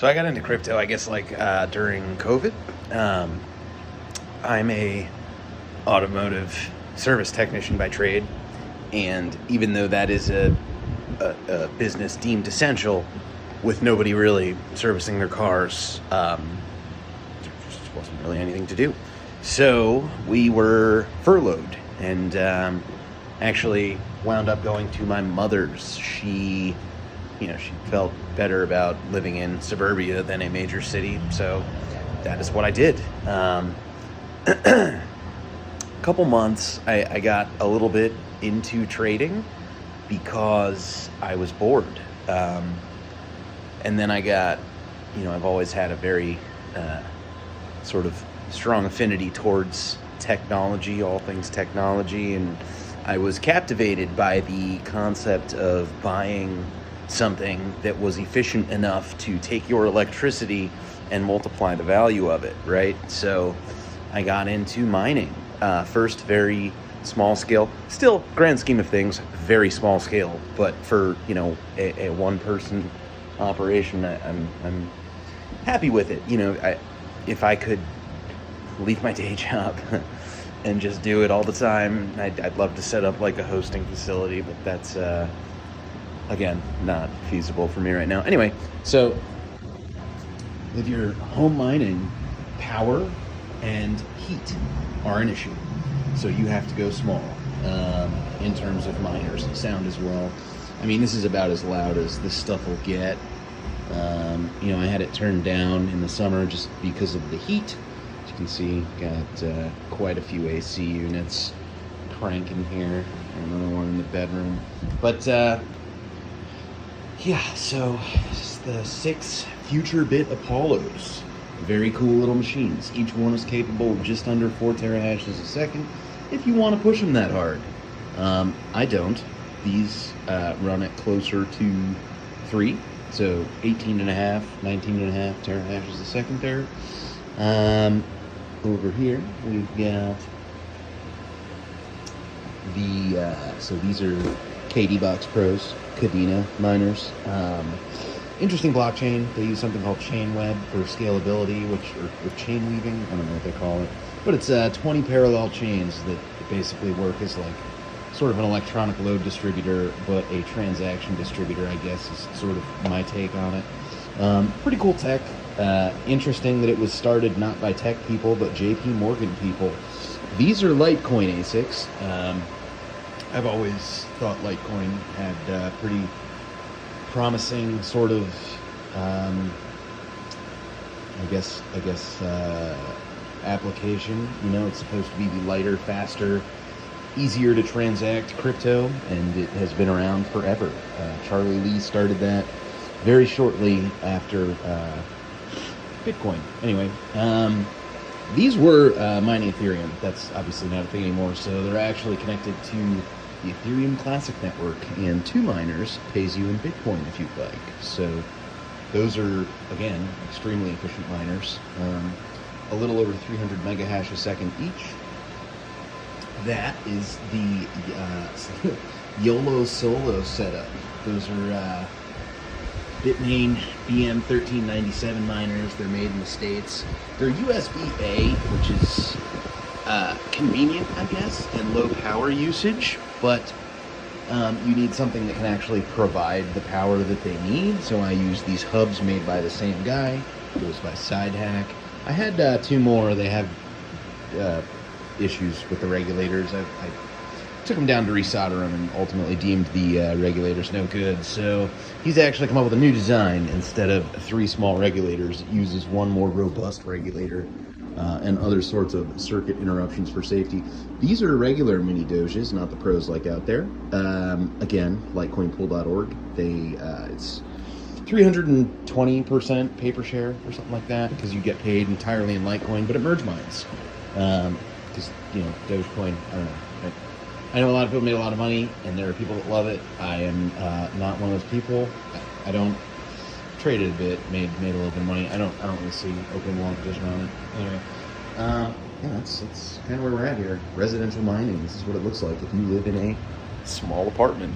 So I got into crypto, I guess, like during COVID. I'm a automotive service technician by trade, and even though that is a business deemed essential, with nobody really servicing their cars, there just wasn't really anything to do. So we were furloughed, and actually wound up going to my mother's. She felt better about living in suburbia than a major city, so that is what I did. A couple months, I got a little bit into trading because I was bored. And then I got, I've always had a very sort of strong affinity towards technology, all things technology, and I was captivated by the concept of buying something that was efficient enough to take your electricity and multiply the value of it, right? So I got into mining. First, very small scale, still grand scheme of things, very small scale, but for, a one-person operation, I'm happy with it. If I could leave my day job and just do it all the time, I'd love to set up like a hosting facility, but that's again, not feasible for me right now. Anyway, so with your home mining, power and heat are an issue. So you have to go small in terms of miners and sound as well. I mean, this is about as loud as this stuff will get. I had it turned down in the summer just because of the heat. As you can see, got quite a few AC units cranking here. Another one in the bedroom. But yeah, so this is the 6 FutureBit Apollos. Very cool little machines. Each one is capable of just under 4 terahashes a second if you want to push them that hard. I don't. These run at closer to 3, so 18.5, 19.5 terahashes a second there. Over here we've got the, so these are KD-Box Pros, KADENA miners. Interesting blockchain. They use something called chain web for scalability, or chain weaving. I don't know what they call it, but it's 20 parallel chains that basically work as like sort of an electronic load distributor, but a transaction distributor, I guess, is sort of my take on it. Pretty cool tech. Interesting that it was started not by tech people, but JP Morgan people. These are LITECOIN ASICs. I've always thought LITECOIN had pretty promising sort of, I guess, application. It's supposed to be the lighter, faster, easier to transact crypto, and it has been around forever. Charlie Lee started that very shortly after Bitcoin. Anyway, these were mining Ethereum. That's obviously not a thing anymore, so they're actually connected to the Ethereum Classic Network, and 2 miners pays you in Bitcoin if you'd like. So those are, again, extremely efficient miners. A little over 300 megahash a second each. That is the YOLO Solo setup. Those are Bitmain BM1397 miners. They're made in the States. They're USB-A, which is convenient, I guess, and low power usage, but you need something that can actually provide the power that they need. So I use these hubs made by the same guy. It goes by SideHack. I had 2 more. They have issues with the regulators. I took them down to resolder them and ultimately deemed the regulators no good. So he's actually come up with a new design. Instead of 3 small regulators, it uses 1 more robust regulator and other sorts of circuit interruptions for safety. These are regular Mini-Doges, not the pros like out there. Again, litecoinpool.org. It's 320% paper share or something like that, because you get paid entirely in Litecoin, but it merge mines. Because, Dogecoin, I don't know. I know a lot of people made a lot of money, and there are people that love it. I am not one of those people. I don't traded a bit, made a little bit of money. I don't really see open long position on it. Anyway, yeah, that's kind of where we're at here. Residential mining. This is what it looks like if you live in a small apartment.